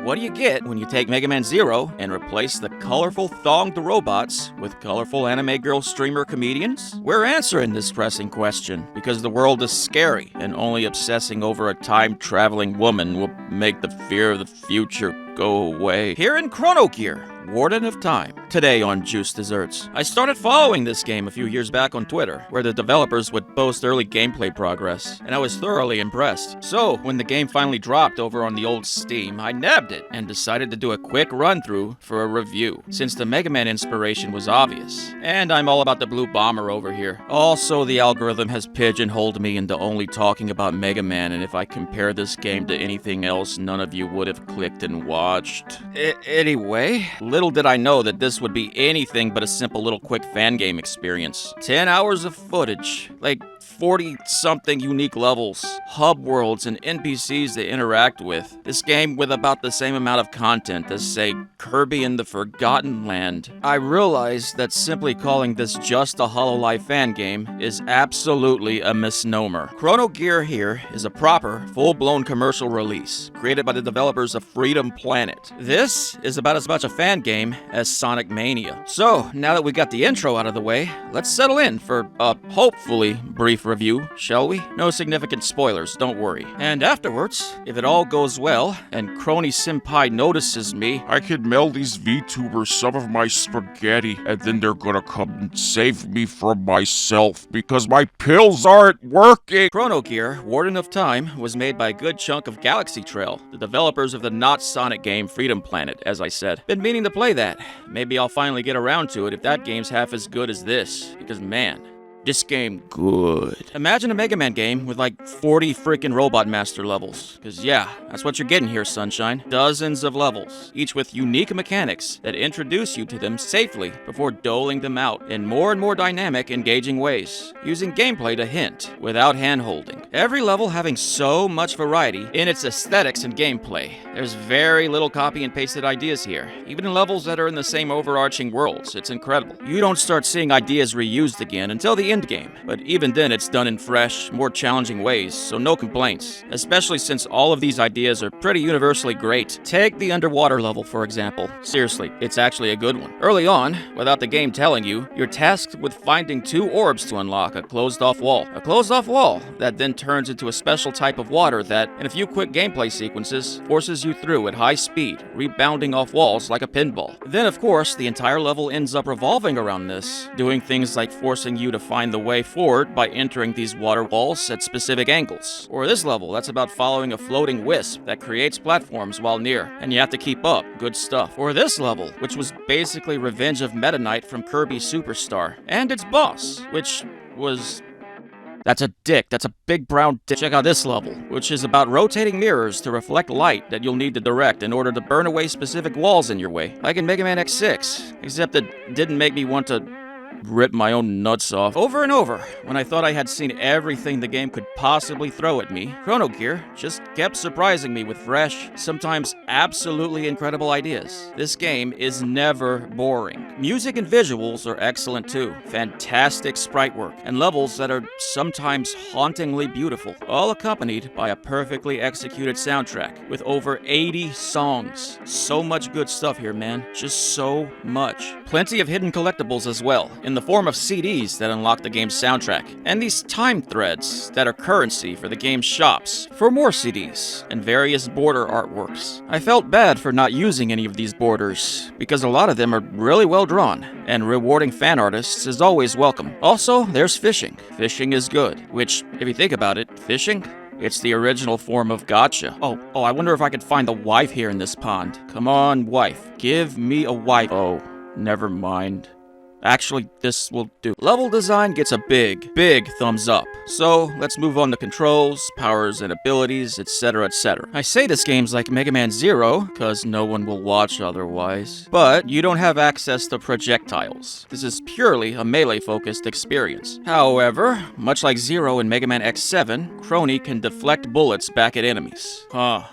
What do you get when you take Mega Man Zero and replace the colorful thonged robots with colorful anime girl streamer comedians? We're answering this pressing question because the world is scary and only obsessing over a time-traveling woman will make the fear of the future go away. Here in Chrono Gear, Warden of Time. Today on Juice Desserts. I started following this game a few years back on Twitter, where the developers would post early gameplay progress, and I was thoroughly impressed. So, when the game finally dropped over on the old Steam, I nabbed it and decided to do a quick run-through for a review, since the Mega Man inspiration was obvious. And I'm all about the Blue Bomber over here. Also, the algorithm has pigeonholed me into only talking about Mega Man, and if I compare this game to anything else, none of you would have clicked and watched. Anyway, little did I know that this would be anything but a simple little quick fan game experience. 10 hours of footage, like 40-something unique levels, hub worlds, and NPCs to interact with. This game with about the same amount of content as, say, Kirby in the Forgotten Land. I realize that simply calling this just a Hololive fan game is absolutely a misnomer. Chrono Gear here is a proper, full-blown commercial release, created by the developers of Freedom Planet. This is about as much a fan game as Sonic Mania. So, now that we got the intro out of the way, let's settle in for a hopefully brief review, shall we? No significant spoilers, don't worry. And afterwards, if it all goes well, and Kronii Senpai notices me, I could mail these Vtubers some of my spaghetti, and then they're gonna come and save me from myself, because my pills aren't working! Chrono Gear, Warden of Time, was made by a good chunk of Galaxy Trail, the developers of the not Sonic game Freedom Planet, as I said. Been meaning to play that. Maybe I'll finally get around to it if that game's half as good as this, because man, this game good. Imagine a Mega Man game with like 40 freaking Robot Master levels. Cause yeah, that's what you're getting here, Sunshine. Dozens of levels, each with unique mechanics that introduce you to them safely before doling them out in more and more dynamic, engaging ways, using gameplay to hint without hand-holding. Every level having so much variety in its aesthetics and gameplay. There's very little copy and pasted ideas here, even in levels that are in the same overarching worlds. It's incredible. You don't start seeing ideas reused again until the end game, but even then it's done in fresh, more challenging ways, so no complaints, especially since all of these ideas are pretty universally great. Take the underwater level, for example. Seriously, it's actually a good one. Early on, without the game telling you, you're tasked with finding 2 orbs to unlock a closed-off wall. A closed-off wall that then turns into a special type of water that, in a few quick gameplay sequences, forces you through at high speed, rebounding off walls like a pinball. Then, of course, the entire level ends up revolving around this, doing things like forcing you to find the way forward by entering these water walls at specific angles. Or this level, that's about following a floating wisp that creates platforms while near, and you have to keep up. Good stuff. Or this level, which was basically Revenge of Meta Knight from Kirby Superstar, and its boss, which was... That's a dick. That's a big brown dick. Check out this level, which is about rotating mirrors to reflect light that you'll need to direct in order to burn away specific walls in your way, like in Mega Man X6, except it didn't make me want to rip my own nuts off. Over and over, when I thought I had seen everything the game could possibly throw at me, Chrono Gear just kept surprising me with fresh, sometimes absolutely incredible ideas. This game is never boring. Music and visuals are excellent too. Fantastic sprite work, and levels that are sometimes hauntingly beautiful, all accompanied by a perfectly executed soundtrack with over 80 songs. So much good stuff here, man. Just so much. Plenty of hidden collectibles as well, in the form of CDs that unlock the game's soundtrack, and these time threads that are currency for the game's shops for more CDs, and various border artworks. I felt bad for not using any of these borders, because a lot of them are really well drawn, and rewarding fan artists is always welcome. Also, there's fishing. Fishing is good, which, if you think about it, fishing? It's the original form of gacha. Oh, I wonder if I could find the wife here in this pond. Come on, wife. Give me a wife. Oh, never mind. Actually, this will do. Level design gets a big thumbs up. So, let's move on to controls, powers and abilities, etc, etc. I say this game's like Mega Man Zero, cause no one will watch otherwise. But, you don't have access to projectiles. This is purely a melee-focused experience. However, much like Zero in Mega Man X7, Kronii can deflect bullets back at enemies.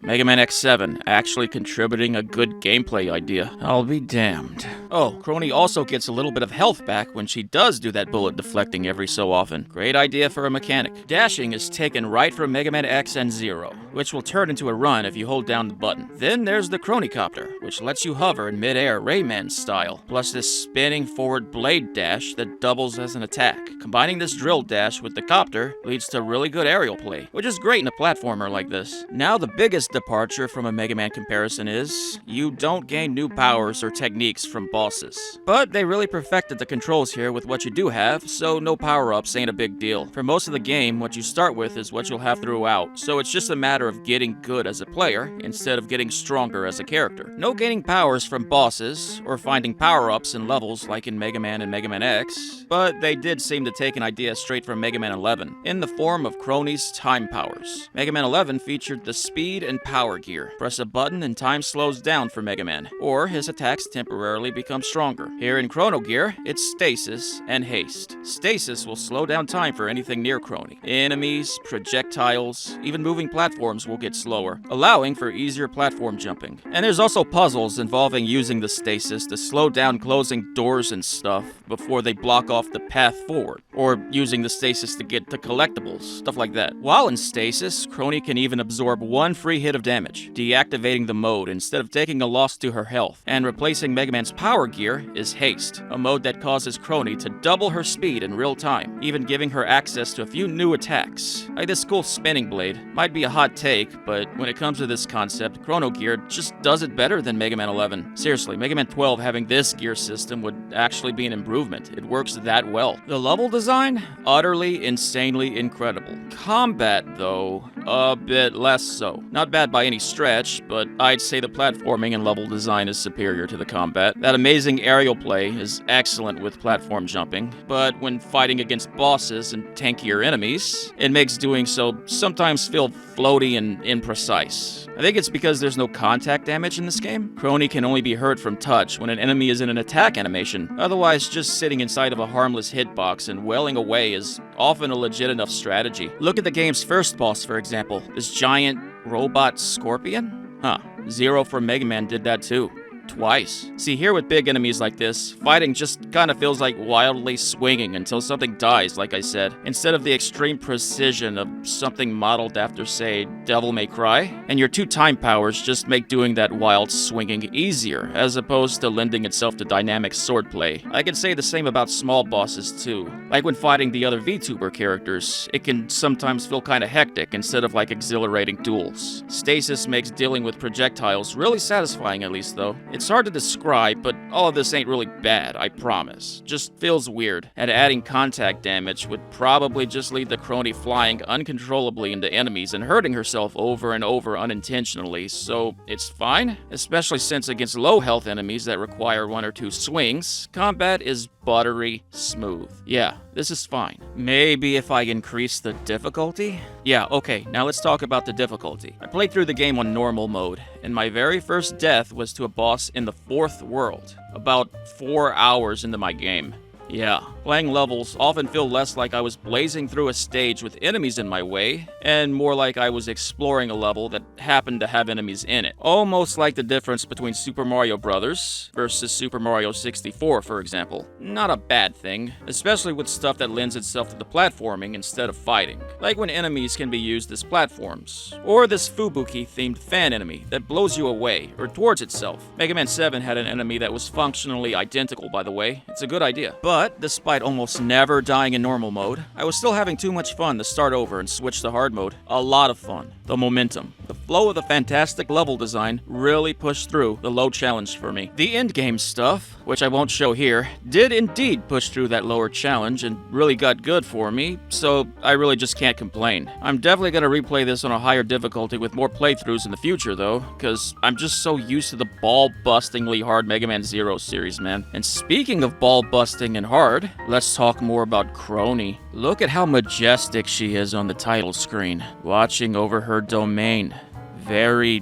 Mega Man X7 actually contributing a good gameplay idea. I'll be damned. Oh, Kronii also gets a little bit of health back when she does do that bullet deflecting every so often. Great idea for a mechanic. Dashing is taken right from Mega Man X and Zero, which will turn into a run if you hold down the button. Then there's the Kronii copter, which lets you hover in mid-air Rayman style, plus this spinning forward blade dash that doubles as an attack. Combining this drill dash with the copter leads to really good aerial play, which is great in a platformer like this. Now the biggest departure from a Mega Man comparison is, you don't gain new powers or techniques from bosses. But they really perfected the controls here with what you do have, so no power-ups ain't a big deal. For most of the game, what you start with is what you'll have throughout, so it's just a matter of getting good as a player instead of getting stronger as a character. No gaining powers from bosses, or finding power-ups in levels like in Mega Man and Mega Man X, but they did seem to take an idea straight from Mega Man 11, in the form of Kronii's time powers. Mega Man 11 featured the speed and power gear. Press a button and time slows down for Mega Man, or his attacks temporarily become stronger. Here in Chrono Gear, it's stasis and haste. Stasis will slow down time for anything near Kronii. Enemies, projectiles, even moving platforms will get slower, allowing for easier platform jumping. And there's also puzzles involving using the stasis to slow down closing doors and stuff before they block off the path forward, or using the stasis to get to collectibles, stuff like that. While in stasis, Kronii can even absorb one free hit of damage, deactivating the mode instead of taking a loss to her health. And replacing Mega Man's power gear is haste, a mode that causes Kronii to double her speed in real time, even giving her access to a few new attacks. Like this cool spinning blade. Might be a hot take, but when it comes to this concept, Chrono Gear just does it better than Mega Man 11. Seriously, Mega Man 12 having this gear system would actually be an improvement. It works that well. The level design? Utterly, insanely incredible. Combat, though, a bit less so. Not bad by any stretch, but I'd say the platforming and level design is superior to the combat. That amazing aerial play is excellent with platform jumping, but when fighting against bosses and tankier enemies, it makes doing so sometimes feel floaty and imprecise. I think it's because there's no contact damage in this game. Kronii can only be hurt from touch when an enemy is in an attack animation. Otherwise, just sitting inside of a harmless hitbox and wailing away is often a legit enough strategy. Look at the game's first boss, for example. This giant robot scorpion? Huh. Zero from Mega Man did that too. Twice. See, here with big enemies like this, fighting just kind of feels like wildly swinging until something dies, like I said, instead of the extreme precision of something modeled after, say, Devil May Cry. And your two time powers just make doing that wild swinging easier, as opposed to lending itself to dynamic swordplay. I can say the same about small bosses too. Like when fighting the other VTuber characters, it can sometimes feel kind of hectic instead of like exhilarating duels. Stasis makes dealing with projectiles really satisfying, at least though. It's hard to describe, but all of this ain't really bad, I promise. Just feels weird, and adding contact damage would probably just lead to Kronii flying uncontrollably into enemies and hurting herself over and over unintentionally, so it's fine. Especially since against low health enemies that require one or two swings, combat is buttery smooth. Yeah, this is fine. Maybe if I increase the difficulty? Yeah, okay, now let's talk about the difficulty. I played through the game on normal mode, and my very first death was to a boss in the 4th world, about 4 hours into my game. Yeah, playing levels often feel less like I was blazing through a stage with enemies in my way, and more like I was exploring a level that happened to have enemies in it. Almost like the difference between Super Mario Bros. Versus Super Mario 64, for example. Not a bad thing, especially with stuff that lends itself to the platforming instead of fighting. Like when enemies can be used as platforms, or this Fubuki-themed fan enemy that blows you away, or towards itself. Mega Man 7 had an enemy that was functionally identical, by the way. It's a good idea. But, despite almost never dying in normal mode, I was still having too much fun to start over and switch to hard mode. A lot of fun. The momentum. The flow of the fantastic level design really pushed through the low challenge for me. The endgame stuff, which I won't show here, did indeed push through that lower challenge and really got good for me, so I really just can't complain. I'm definitely gonna replay this on a higher difficulty with more playthroughs in the future though, cause I'm just so used to the ball-bustingly hard Mega Man Zero series, man. And speaking of ball-busting and hard, let's talk more about Kronii. Look at how majestic she is on the title screen, watching over her domain. Very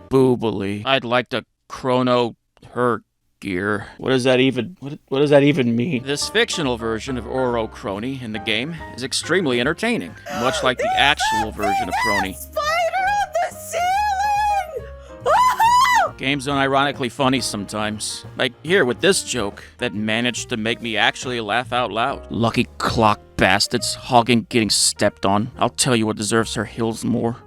boobily. I'd like to chrono her gear. What does that even mean? This fictional version of Ouro Kronii in the game is extremely entertaining, much like the actual version of Kronii. Spider on the ceiling! Oh! Games unironically funny sometimes. Like here with this joke that managed to make me actually laugh out loud. Lucky clock bastards hogging getting stepped on. I'll tell you what deserves her heels more.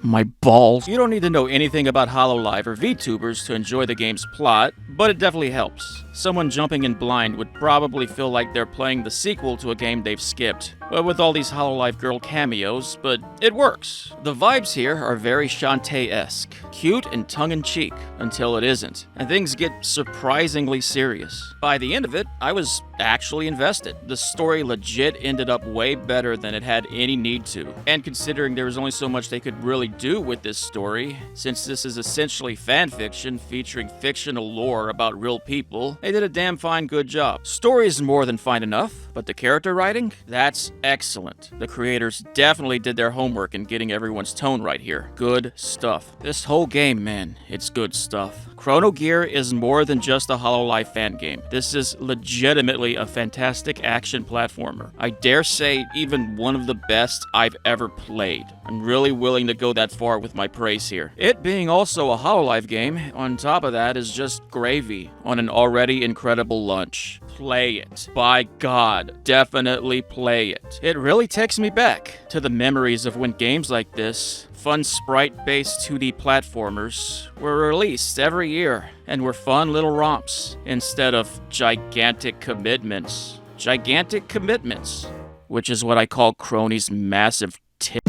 My balls. You don't need to know anything about Hololive or Vtubers to enjoy the game's plot, but it definitely helps. Someone jumping in blind would probably feel like they're playing the sequel to a game they've skipped. With all these Hololive girl cameos, but it works. The vibes here are very Shantae-esque, cute and tongue-in-cheek, until it isn't, and things get surprisingly serious. By the end of it, I was actually invested. The story legit ended up way better than it had any need to. And considering there was only so much they could really do with this story, since this is essentially fanfiction featuring fictional lore about real people, they did a damn fine good job. Story is more than fine enough, but the character writing? That's excellent. The creators definitely did their homework in getting everyone's tone right here. Good stuff. This whole game, man, it's good stuff. Chrono Gear is more than just a Hololive fan game. This is legitimately a fantastic action platformer. I dare say even one of the best I've ever played. I'm really willing to go that far with my praise here. It being also a Hololive game, on top of that, is just gravy on an already incredible lunch. Play it. By God, definitely play it. It really takes me back to the memories of when games like this, fun sprite-based 2D platformers, were released every year and were fun little romps instead of gigantic commitments. Gigantic commitments, which is what I call Kronii's massive tip.